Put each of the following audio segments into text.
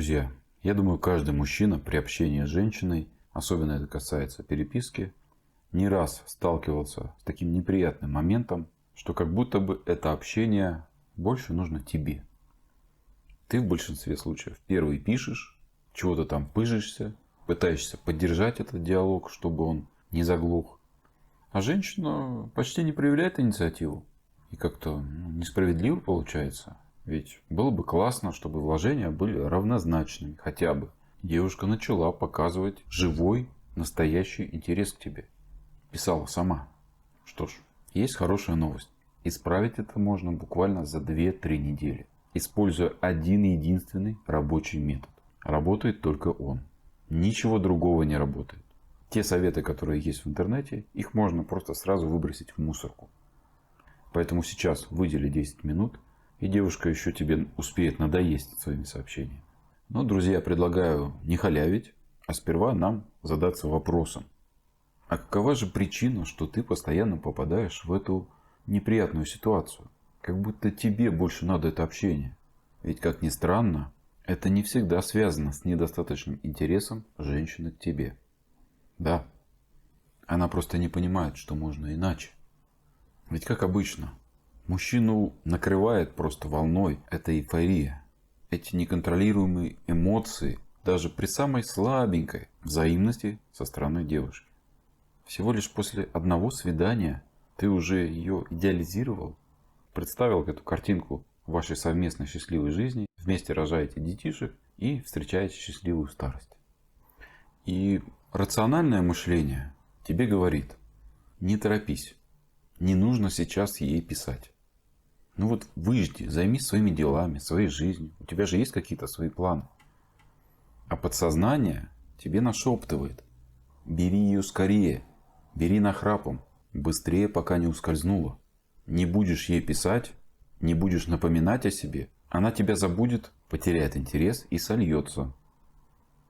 Друзья, я думаю, каждый мужчина при общении с женщиной, особенно это касается переписки, не раз сталкивался с таким неприятным моментом, что как будто бы это общение больше нужно тебе. Ты в большинстве случаев первый пишешь, чего-то там пыжишься, пытаешься поддержать этот диалог, чтобы он не заглох. А женщина почти не проявляет инициативу. И как-то несправедливо получается. Ведь было бы классно, чтобы вложения были равнозначными хотя бы. Девушка начала показывать живой, настоящий интерес к тебе. Писала сама. Что ж, есть хорошая новость. Исправить это можно буквально за 2-3 недели. Используя один единственный рабочий метод. Работает только он. Ничего другого не работает. Те советы, которые есть в интернете, их можно просто сразу выбросить в мусорку. Поэтому сейчас выдели 10 минут, и девушка еще тебе успеет надоесть своими сообщениями. Но, друзья, предлагаю не халявить, а сперва нам задаться вопросом. А какова же причина, что ты постоянно попадаешь в эту неприятную ситуацию? Как будто тебе больше надо это общение. Ведь, как ни странно, это не всегда связано с недостаточным интересом женщины к тебе. Да, она просто не понимает, что можно иначе. Ведь как обычно, мужчину накрывает просто волной эта эйфория. Эти неконтролируемые эмоции даже при самой слабенькой взаимности со стороны девушки. Всего лишь после одного свидания ты уже ее идеализировал, представил эту картинку вашей совместной счастливой жизни, вместе рожаете детишек и встречаете счастливую старость. И рациональное мышление тебе говорит: не торопись, не нужно сейчас ей писать. Ну вот выжди, займись своими делами, своей жизнью. У тебя же есть какие-то свои планы. А подсознание тебе нашептывает: бери ее скорее, бери нахрапом, быстрее, пока не ускользнула. Не будешь ей писать, не будешь напоминать о себе, она тебя забудет, потеряет интерес и сольется.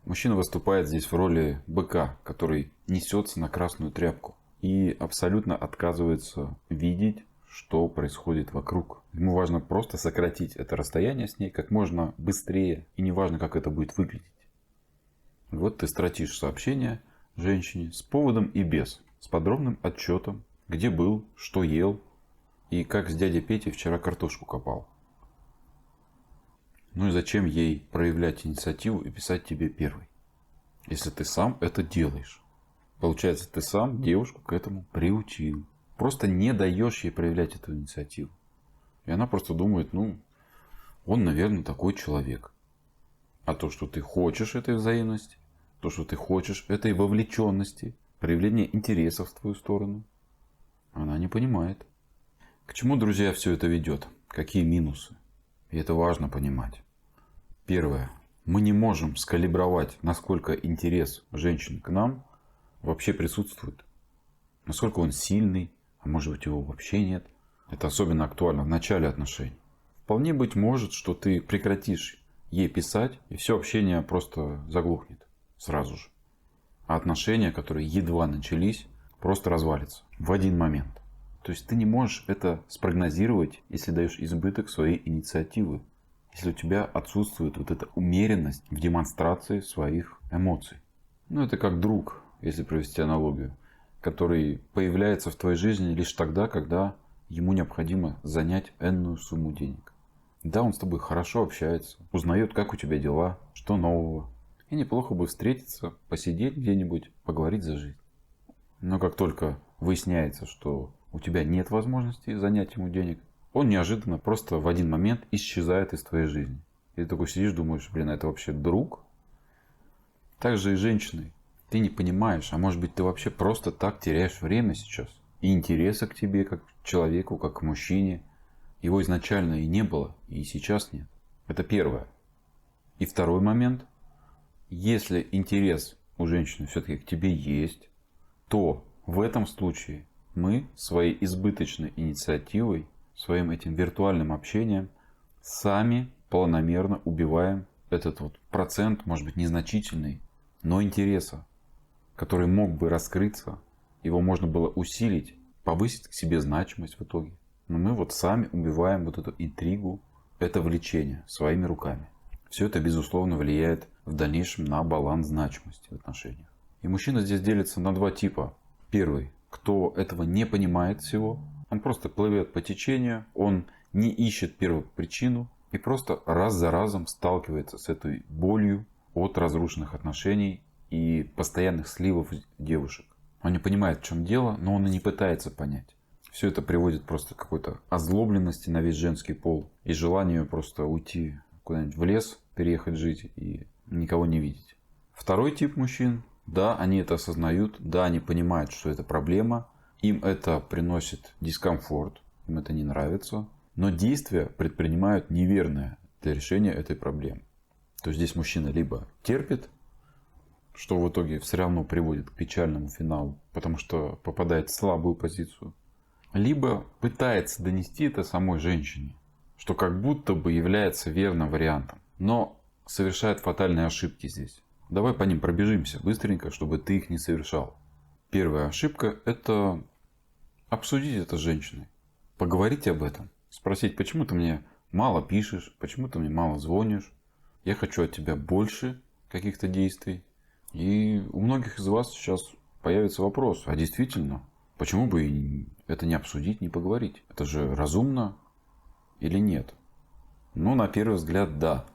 Мужчина выступает здесь в роли быка, который несется на красную тряпку и абсолютно отказывается видеть, что происходит вокруг. Ему важно просто сократить это расстояние с ней как можно быстрее, и неважно, как это будет выглядеть. Вот ты строчишь сообщение женщине с поводом и без, с подробным отчетом, где был, что ел и как с дядей Петей вчера картошку копал. Ну и зачем ей проявлять инициативу и писать тебе первой, если ты сам это делаешь? Получается, ты сам девушку к этому приучил. Просто не даешь ей проявлять эту инициативу. И она просто думает: он, наверное, такой человек. А то, что ты хочешь этой взаимности, то, что ты хочешь этой вовлеченности, проявления интересов в твою сторону, она не понимает. К чему, друзья, все это ведет? Какие минусы? И это важно понимать. Первое. Мы не можем скалибровать, насколько интерес женщин к нам вообще присутствует. Насколько он сильный, а может быть его вообще нет. Это особенно актуально в начале отношений. Вполне быть может, что ты прекратишь ей писать, и все общение просто заглохнет сразу же. А отношения, которые едва начались, просто развалятся в один момент. То есть ты не можешь это спрогнозировать, если даешь избыток своей инициативы. Если у тебя отсутствует вот эта умеренность в демонстрации своих эмоций. Это как друг, если провести аналогию, который появляется в твоей жизни лишь тогда, когда ему необходимо занять энную сумму денег. Да, он с тобой хорошо общается, узнает, как у тебя дела, что нового. И неплохо бы встретиться, посидеть где-нибудь, поговорить за жизнь. Но как только выясняется, что у тебя нет возможности занять ему денег, он неожиданно просто в один момент исчезает из твоей жизни. И ты такой сидишь, думаешь: это вообще друг? Так же и женщиной. Ты не понимаешь, а может быть ты вообще просто так теряешь время сейчас. И интереса к тебе, как к человеку, как к мужчине, его изначально и не было, и сейчас нет. Это первое. И второй момент. Если интерес у женщины все-таки к тебе есть, то в этом случае мы своей избыточной инициативой, своим этим виртуальным общением сами планомерно убиваем этот процент, может быть незначительный, но интереса, который мог бы раскрыться, его можно было усилить, повысить к себе значимость в итоге. Но мы сами убиваем эту интригу, это влечение своими руками. Все это, безусловно, влияет в дальнейшем на баланс значимости в отношениях. И мужчина здесь делится на два типа. Первый, кто этого не понимает всего, он просто плывет по течению, он не ищет первую причину и просто раз за разом сталкивается с этой болью от разрушенных отношений и постоянных сливов девушек. Он не понимает, в чем дело, но он и не пытается понять. Все это приводит просто к какой-то озлобленности на весь женский пол и желанию просто уйти куда-нибудь в лес, переехать жить и никого не видеть. Второй тип мужчин, да, они это осознают, да, они понимают, что это проблема, им это приносит дискомфорт, им это не нравится, но действия предпринимают неверные для решения этой проблемы. То есть здесь мужчина либо терпит, что в итоге все равно приводит к печальному финалу, потому что попадает в слабую позицию, либо пытается донести это самой женщине, что как будто бы является верным вариантом, но совершает фатальные ошибки здесь. Давай по ним пробежимся быстренько, чтобы ты их не совершал. Первая ошибка – это обсудить это с женщиной, поговорить об этом, спросить, почему ты мне мало пишешь, почему ты мне мало звонишь, я хочу от тебя больше каких-то действий. И у многих из вас сейчас появится вопрос, а действительно, почему бы это не обсудить, не поговорить? Это же разумно или нет? Ну, на первый взгляд, да.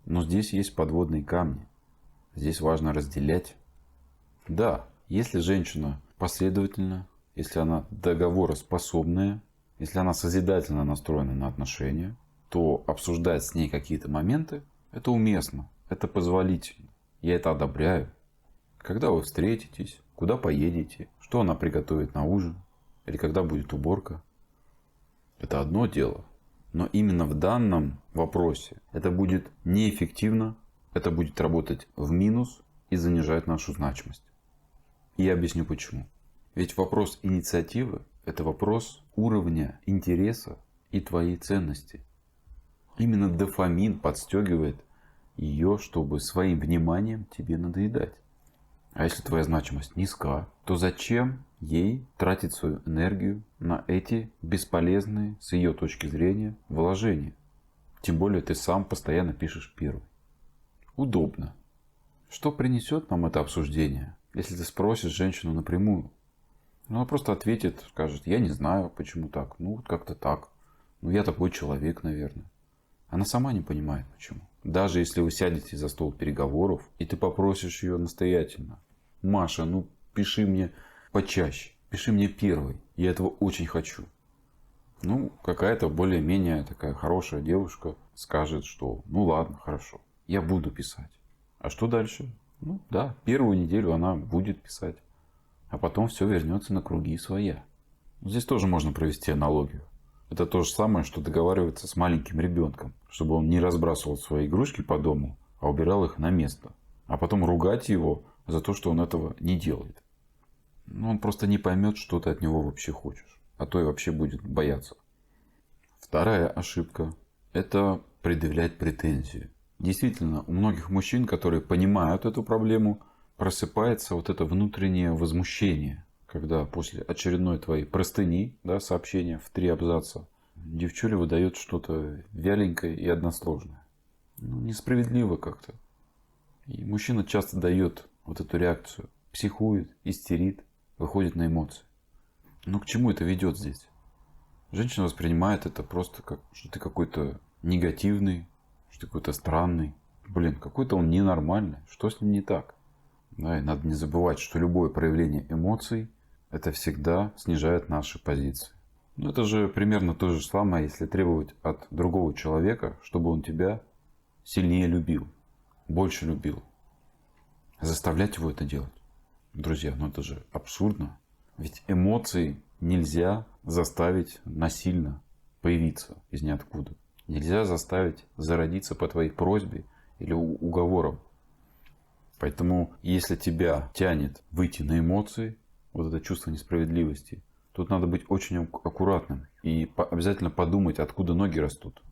Но здесь есть подводные камни. Здесь важно разделять. Да, если женщина последовательна, если она договороспособная, если она созидательно настроена на отношения, то обсуждать с ней какие-то моменты – это уместно, это позволительно. Я это одобряю. Когда вы встретитесь, куда поедете, что она приготовит на ужин, или когда будет уборка – это одно дело. Но именно в данном вопросе это будет неэффективно, это будет работать в минус и занижать нашу значимость. И я объясню почему. Ведь вопрос инициативы – это вопрос уровня интереса и твоей ценности. Именно дофамин подстегивает ее, чтобы своим вниманием тебе надоедать. А если твоя значимость низка, то зачем ей тратить свою энергию на эти бесполезные, с ее точки зрения, вложения? Тем более ты сам постоянно пишешь первый. Удобно. Что принесет нам это обсуждение, если ты спросишь женщину напрямую? Она просто ответит, скажет, я не знаю, почему так. Ну, вот как-то так. Ну, я такой человек, наверное. Она сама не понимает, почему. Даже если вы сядете за стол переговоров, и ты попросишь ее настоятельно. Маша, ну, пиши мне почаще. Пиши мне первой. Я этого очень хочу. Ну, какая-то более-менее такая хорошая девушка скажет, что ну ладно, хорошо. Я буду писать. А что дальше? Ну да, первую неделю она будет писать. А потом все вернется на круги своя. Здесь тоже можно провести аналогию. Это то же самое, что договариваться с маленьким ребенком, чтобы он не разбрасывал свои игрушки по дому, а убирал их на место. А потом ругать его за то, что он этого не делает. Ну, он просто не поймет, что ты от него вообще хочешь. А то и вообще будет бояться. Вторая ошибка – это предъявлять претензии. Действительно, у многих мужчин, которые понимают эту проблему, просыпается вот это внутреннее возмущение, когда после очередной твоей простыни, да, сообщения в 3 абзаца, девчуля выдает что-то вяленькое и односложное. Ну, несправедливо как-то. И мужчина часто дает вот эту реакцию, психует, истерит, выходит на эмоции. Но к чему это ведет здесь? Женщина воспринимает это просто как, что ты какой-то негативный, что ты какой-то странный. Блин, какой-то он ненормальный. Что с ним не так? Да, и надо не забывать, что любое проявление эмоций – это всегда снижает наши позиции. Но это же примерно то же самое, если требовать от другого человека, чтобы он тебя сильнее любил, больше любил. Заставлять его это делать. Друзья, ну это же абсурдно. Ведь эмоции нельзя заставить насильно появиться из ниоткуда. Нельзя заставить зародиться по твоей просьбе или уговорам. Поэтому, если тебя тянет выйти на эмоции, вот это чувство несправедливости, тут надо быть очень аккуратным и обязательно подумать, откуда ноги растут.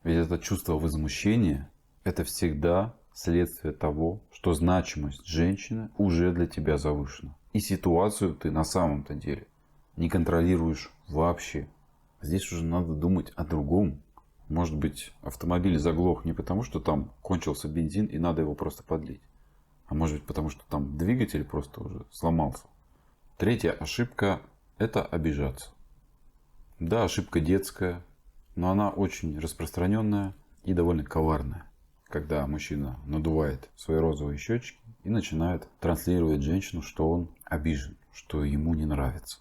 Ведь это чувство возмущения – это всегда следствие того, что значимость женщины уже для тебя завышена. И ситуацию ты на самом-то деле не контролируешь вообще. Здесь уже надо думать о другом. Может быть, автомобиль заглох не потому, что там кончился бензин и надо его просто подлить. А может быть, потому что там двигатель просто уже сломался. Третья ошибка – это обижаться. Да, ошибка детская, но она очень распространенная и довольно коварная. Когда мужчина надувает свои розовые щечки и начинает транслировать женщину, что он обижен, что ему не нравится.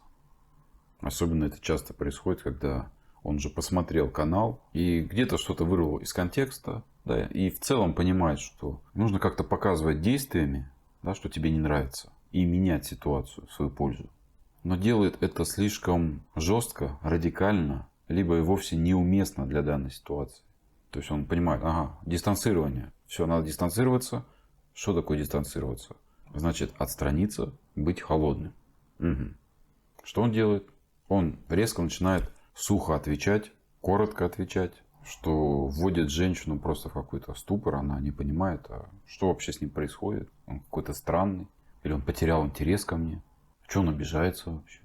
Особенно это часто происходит, когда он же посмотрел канал и где-то что-то вырвал из контекста, да, и в целом понимает, что нужно как-то показывать действиями, да, что тебе не нравится, и менять ситуацию в свою пользу. Но делает это слишком жестко, радикально, либо и вовсе неуместно для данной ситуации. То есть он понимает, ага, дистанцирование. Все, надо дистанцироваться. Что такое дистанцироваться? Значит, отстраниться, быть холодным. Угу. Что он делает? Он резко начинает сухо отвечать, коротко отвечать, что вводит женщину просто в какой-то ступор, она не понимает, а что вообще с ним происходит. Он какой-то странный, или он потерял интерес ко мне. Что он обижается вообще?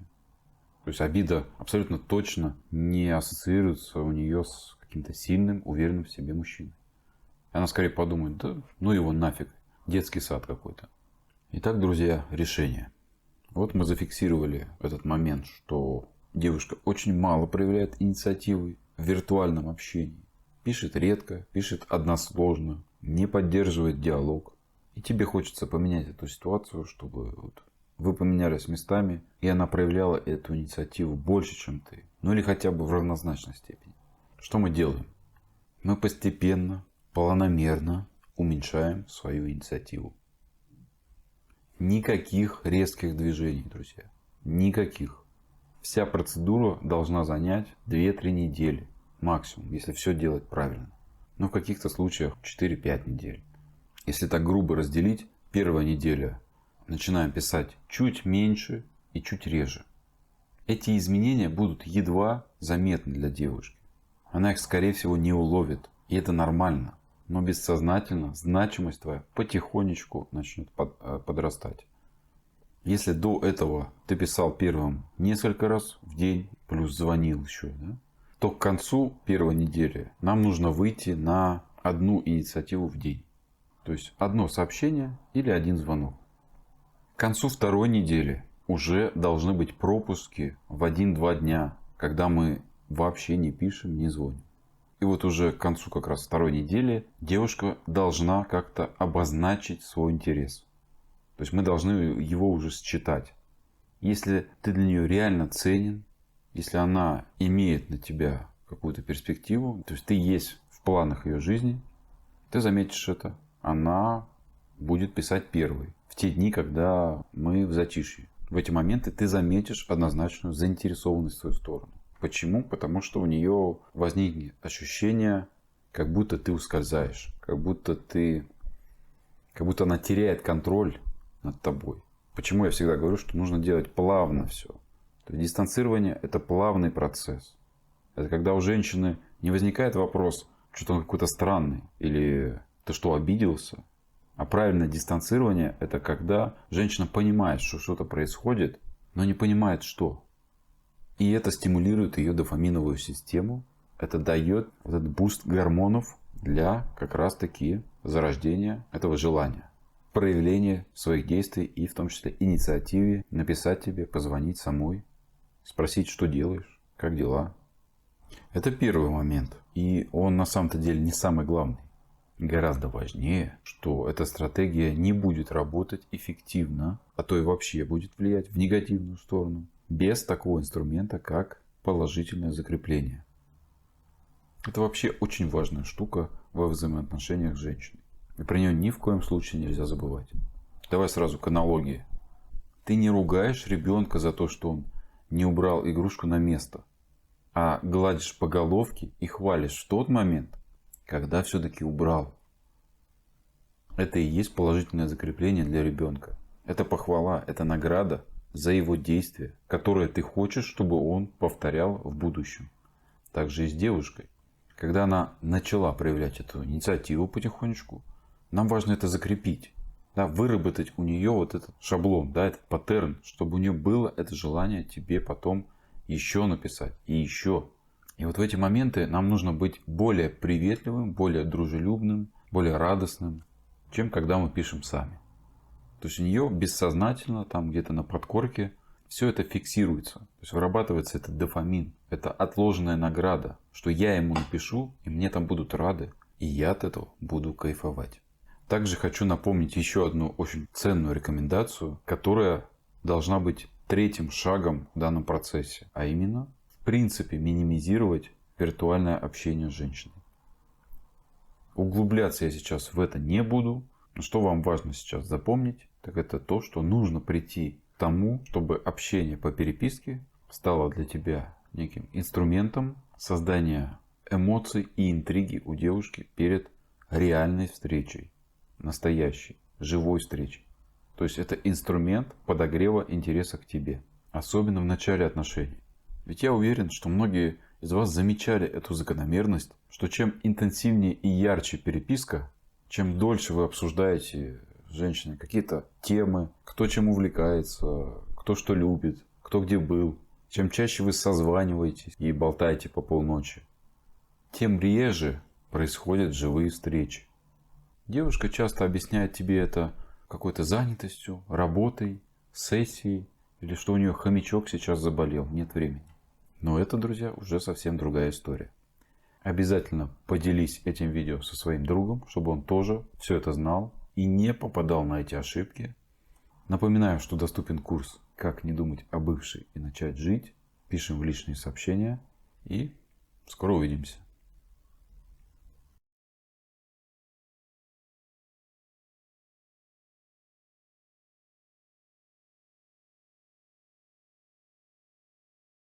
То есть обида абсолютно точно не ассоциируется у нее с каким-то сильным, уверенным в себе мужчиной. И она скорее подумает, да ну его нафиг, детский сад какой-то. Итак, друзья, решение. Вот мы зафиксировали этот момент, что девушка очень мало проявляет инициативы в виртуальном общении. Пишет редко, пишет односложно, не поддерживает диалог. И тебе хочется поменять эту ситуацию, чтобы вы поменялись местами, и она проявляла эту инициативу больше, чем ты. Ну или хотя бы в равнозначной степени. Что мы делаем? Мы постепенно, планомерно уменьшаем свою инициативу. Никаких резких движений, друзья. Никаких. Вся процедура должна занять 2-3 недели максимум, если все делать правильно. Но в каких-то случаях 4-5 недель. Если так грубо разделить, первая неделя начинаем писать чуть меньше и чуть реже. Эти изменения будут едва заметны для девушки. Она их, скорее всего, не уловит. И это нормально. Но бессознательно значимость твоя потихонечку начнет подрастать. Если до этого ты писал первым несколько раз в день, плюс звонил еще, да, то к концу первой недели нам нужно выйти на одну инициативу в день. То есть одно сообщение или один звонок. К концу второй недели уже должны быть пропуски в 1-2 дня, когда мы вообще не пишем, не звоним. И вот уже к концу как раз второй недели девушка должна как-то обозначить свой интерес. То есть мы должны его уже считать. Если ты для нее реально ценен, если она имеет на тебя какую-то перспективу, то есть ты есть в планах ее жизни, ты заметишь это. Она будет писать первой. В те дни, когда мы в затишье. В эти моменты ты заметишь однозначную заинтересованность в свою сторону. Почему? Потому что у нее возникнет ощущение, как будто ты ускользаешь. Как будто она теряет контроль над тобой. Почему я всегда говорю, что нужно делать плавно все. То есть дистанцирование – это плавный процесс. Это когда у женщины не возникает вопрос, что-то он какой-то странный. Или ты что, обиделся? А правильное дистанцирование – это когда женщина понимает, что что-то происходит, но не понимает, что. И это стимулирует ее дофаминовую систему. Это дает этот буст гормонов для как раз таки зарождения этого желания. Проявления своих действий и в том числе инициативе написать тебе, позвонить самой, спросить, что делаешь, как дела. Это первый момент. И он на самом-то деле не самый главный. Гораздо важнее, что эта стратегия не будет работать эффективно, а то и вообще будет влиять в негативную сторону, без такого инструмента, как положительное закрепление. Это вообще очень важная штука во взаимоотношениях с женщиной. И про нее ни в коем случае нельзя забывать. Давай сразу к аналогии. Ты не ругаешь ребенка за то, что он не убрал игрушку на место, а гладишь по головке и хвалишь в тот момент, когда все-таки убрал. Это и есть положительное закрепление для ребенка. Это похвала, это награда за его действия, которые ты хочешь, чтобы он повторял в будущем. Так же и с девушкой. Когда она начала проявлять эту инициативу потихонечку, нам важно это закрепить. Да, выработать у нее вот этот шаблон, да, этот паттерн, чтобы у нее было это желание тебе потом еще написать и еще. И вот в эти моменты нам нужно быть более приветливым, более дружелюбным, более радостным, чем когда мы пишем сами. То есть у нее бессознательно, там где-то на подкорке, все это фиксируется. То есть вырабатывается этот дофамин. Это отложенная награда, что я ему напишу, и мне там будут рады, и я от этого буду кайфовать. Также хочу напомнить еще одну очень ценную рекомендацию, которая должна быть третьим шагом в данном процессе. А именно, в принципе, минимизировать виртуальное общение с женщиной. Углубляться я сейчас в это не буду. Но что вам важно сейчас запомнить, так это то, что нужно прийти к тому, чтобы общение по переписке стало для тебя неким инструментом создания эмоций и интриги у девушки перед реальной встречей, настоящей, живой встречей. То есть это инструмент подогрева интереса к тебе, особенно в начале отношений. Ведь я уверен, что многие из вас замечали эту закономерность, что чем интенсивнее и ярче переписка, чем дольше вы обсуждаете с женщиной какие-то темы, кто чем увлекается, кто что любит, кто где был, чем чаще вы созваниваетесь и болтаете по полночи, тем реже происходят живые встречи. Девушка часто объясняет тебе это какой-то занятостью, работой, сессией, или что у нее хомячок сейчас заболел, нет времени. Но это, друзья, уже совсем другая история. Обязательно поделись этим видео со своим другом, чтобы он тоже все это знал и не попадал на эти ошибки. Напоминаю, что доступен курс «Как не думать о бывшей и начать жить». Пишем в личные сообщения и скоро увидимся.